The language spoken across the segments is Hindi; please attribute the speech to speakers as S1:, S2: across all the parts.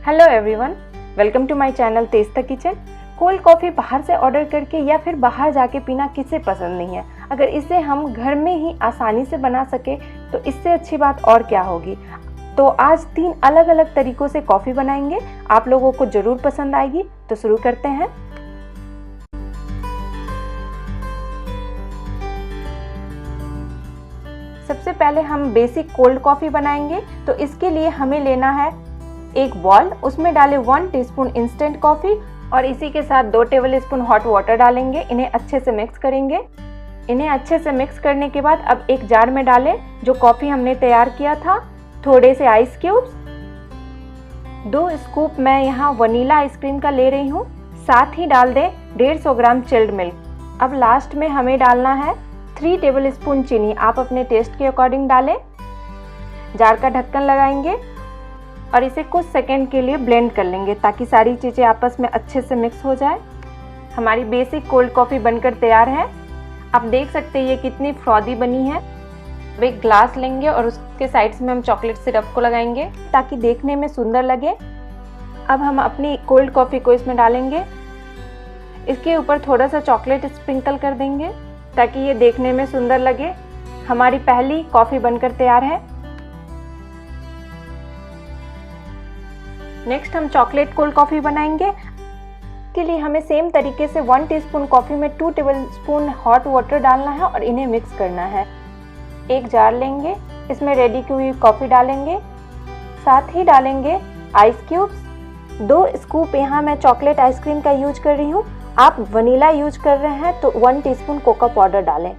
S1: Hello everyone, welcome to my channel Tej the kitchen. Cold coffee बाहर से ऑर्डर करके या फिर बाहर जाके पीना किसे पसंद नहीं है। अगर इसे हम घर में ही आसानी से बना सके तो इससे अच्छी बात और क्या होगी। तो आज 3 अलग अलग तरीक़ों से कॉफ़ी बनाएंगे, आप लोगों को ज़रूर पसंद आएगी। तो शुरू करते हैं। सबसे पहले हम बेसिक कोल्ड कॉफ़ी बनाएंगे। तो इसके लिए हमें लेना है एक बॉल, उसमें डालें 1 टीस्पून इंस्टेंट कॉफ़ी और इसी के साथ 2 टेबलस्पून हॉट वाटर डालेंगे। इन्हें अच्छे से मिक्स करेंगे। इन्हें अच्छे से मिक्स करने के बाद अब एक जार में डालें जो कॉफ़ी हमने तैयार किया था, थोड़े से आइस क्यूब्स, 2 स्कूप मैं यहाँ वनीला आइसक्रीम का ले रही हूँ, साथ ही डाल दें 150 ग्राम चिल्ड मिल्क। अब लास्ट में हमें डालना है 3 टेबलस्पून चीनी, आप अपने टेस्ट के अकॉर्डिंग डालें। जार का ढक्कन लगाएंगे और इसे कुछ सेकंड के लिए ब्लेंड कर लेंगे ताकि सारी चीज़ें आपस में अच्छे से मिक्स हो जाए। हमारी बेसिक कोल्ड कॉफ़ी बनकर तैयार है। आप देख सकते हैं ये कितनी फ्रॉदी बनी है। अब एक ग्लास लेंगे और उसके साइड्स में हम चॉकलेट सिरप को लगाएंगे ताकि देखने में सुंदर लगे। अब हम अपनी कोल्ड कॉफ़ी को इसमें डालेंगे। इसके ऊपर थोड़ा सा चॉकलेट स्प्रिंकल कर देंगे ताकि ये देखने में सुंदर लगे। हमारी पहली कॉफ़ी बनकर तैयार है। नेक्स्ट हम चॉकलेट कोल्ड कॉफ़ी बनाएंगे। के लिए हमें सेम तरीके से 1 टीस्पून कॉफ़ी में 2 टेबलस्पून हॉट वाटर डालना है और इन्हें मिक्स करना है। एक जार लेंगे, इसमें रेडी की हुई कॉफ़ी डालेंगे, साथ ही डालेंगे आइस क्यूब्स। 2 स्कूप यहाँ मैं चॉकलेट आइसक्रीम का यूज कर रही हूँ, आप वनीला यूज कर रहे हैं तो 1 टीस्पून कोको पाउडर डालें।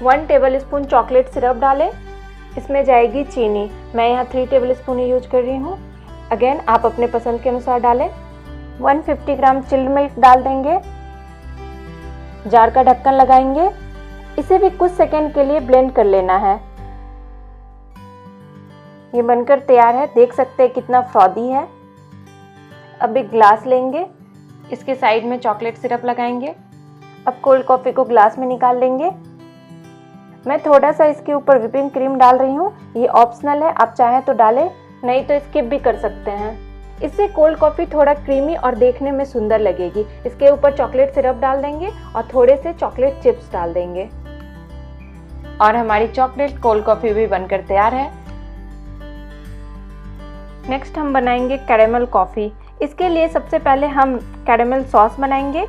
S1: 1 टेबलस्पून चॉकलेट सिरप डालें। इसमें जाएगी चीनी, मैं यहाँ 3 टेबलस्पून यूज कर रही हूँ। अगेन आप अपने पसंद के अनुसार डालें। 150 ग्राम चिल्ड मिल्क डाल देंगे। जार का ढक्कन लगाएंगे। इसे भी कुछ सेकंड के लिए ब्लेंड कर लेना है। ये बनकर तैयार है, देख सकते हैं कितना फ्रॉदी है। अब एक ग्लास लेंगे, इसके साइड में चॉकलेट सिरप लगाएंगे। अब कोल्ड कॉफ़ी को ग्लास में निकाल लेंगे। मैं थोड़ा सा इसके ऊपर व्हिपिंग क्रीम डाल रही हूँ, ये ऑप्शनल है, आप चाहें तो डालें, नहीं तो स्किप भी कर सकते हैं। इससे कोल्ड कॉफ़ी थोड़ा क्रीमी और देखने में सुंदर लगेगी। इसके ऊपर चॉकलेट सिरप डाल देंगे और थोड़े से चॉकलेट चिप्स डाल देंगे और हमारी चॉकलेट कोल्ड कॉफ़ी भी बनकर तैयार है। नेक्स्ट हम बनाएंगे कैरेमल कॉफ़ी। इसके लिए सबसे पहले हम कैरेमल सॉस बनाएंगे।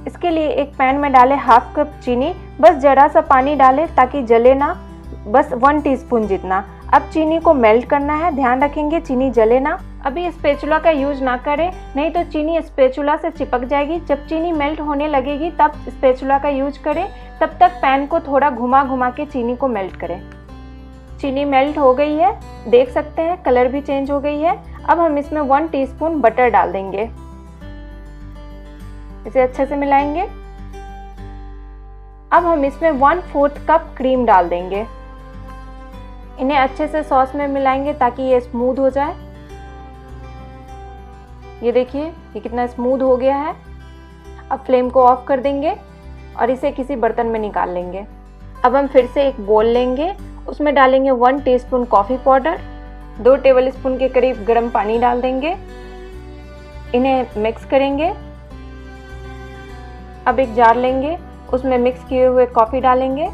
S1: इसके लिए एक पैन में डालें 1/2 कप चीनी, बस जरा सा पानी डालें ताकि जले ना, बस 1 टीस्पून जितना। अब चीनी को मेल्ट करना है, ध्यान रखेंगे चीनी जले ना। अभी स्पैचुला का यूज ना करें, नहीं तो चीनी स्पैचुला से चिपक जाएगी। जब चीनी मेल्ट होने लगेगी तब स्पैचुला का यूज करें। तब तक पैन को थोड़ा घुमा घुमा के चीनी को मेल्ट करें। चीनी मेल्ट हो गई है, देख सकते हैं कलर भी चेंज हो गई है। अब हम इसमें 1 टीस्पून बटर डाल देंगे। इसे अच्छे से मिलाएंगे। अब हम इसमें 1/4 कप क्रीम डाल देंगे। इन्हें अच्छे से सॉस में मिलाएंगे ताकि ये स्मूथ हो जाए। ये देखिए ये कितना स्मूथ हो गया है। अब फ्लेम को ऑफ कर देंगे और इसे किसी बर्तन में निकाल लेंगे। अब हम फिर से एक बोल लेंगे, उसमें डालेंगे 1 टीस्पून कॉफ़ी पाउडर, 2 टेबलस्पून के करीब गर्म पानी डाल देंगे। इन्हें मिक्स करेंगे। अब एक जार लेंगे, उसमें मिक्स किए हुए कॉफ़ी डालेंगे,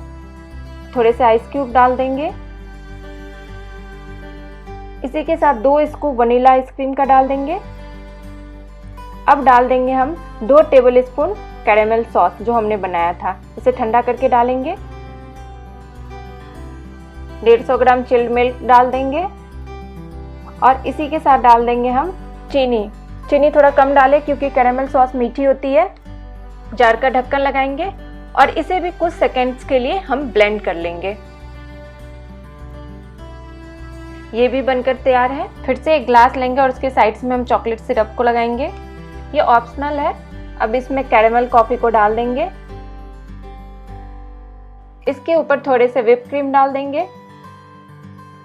S1: थोड़े से आइस क्यूब डाल देंगे। इसी के साथ 2 स्कूप वनीला आइसक्रीम का डाल देंगे। अब डाल देंगे हम 2 टेबलस्पून कैरेमल सॉस जो हमने बनाया था, इसे ठंडा करके डालेंगे। 150 ग्राम चिल्ड मिल्क डाल देंगे और इसी के साथ डाल देंगे हम चीनी। चीनी थोड़ा कम डालें क्योंकि कैरेमल सॉस मीठी होती है। जार का ढक्कन लगाएंगे और इसे भी कुछ सेकंड्स के लिए हम ब्लेंड कर लेंगे। ये भी बनकर तैयार है। फिर से एक ग्लास लेंगे और उसके साइड्स में हम चॉकलेट सिरप को लगाएंगे। ये ऑप्शनल है। अब इसमें कैरेमल कॉफ़ी को डाल देंगे। इसके ऊपर थोड़े से व्हिप क्रीम डाल देंगे।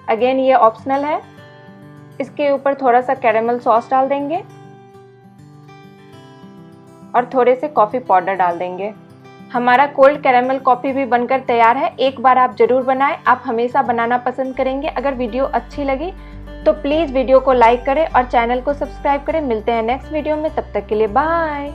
S1: अगेन ये ऑप्शनल है। इसके ऊपर थोड़ा सा कैरेमल सॉस डाल देंगे और थोड़े से कॉफ़ी पाउडर डाल देंगे। हमारा कोल्ड कैरेमल कॉफ़ी भी बनकर तैयार है। एक बार आप ज़रूर बनाएं, आप हमेशा बनाना पसंद करेंगे। अगर वीडियो अच्छी लगी तो प्लीज़ वीडियो को लाइक करें और चैनल को सब्सक्राइब करें। मिलते हैं नेक्स्ट वीडियो में, तब तक के लिए बाय।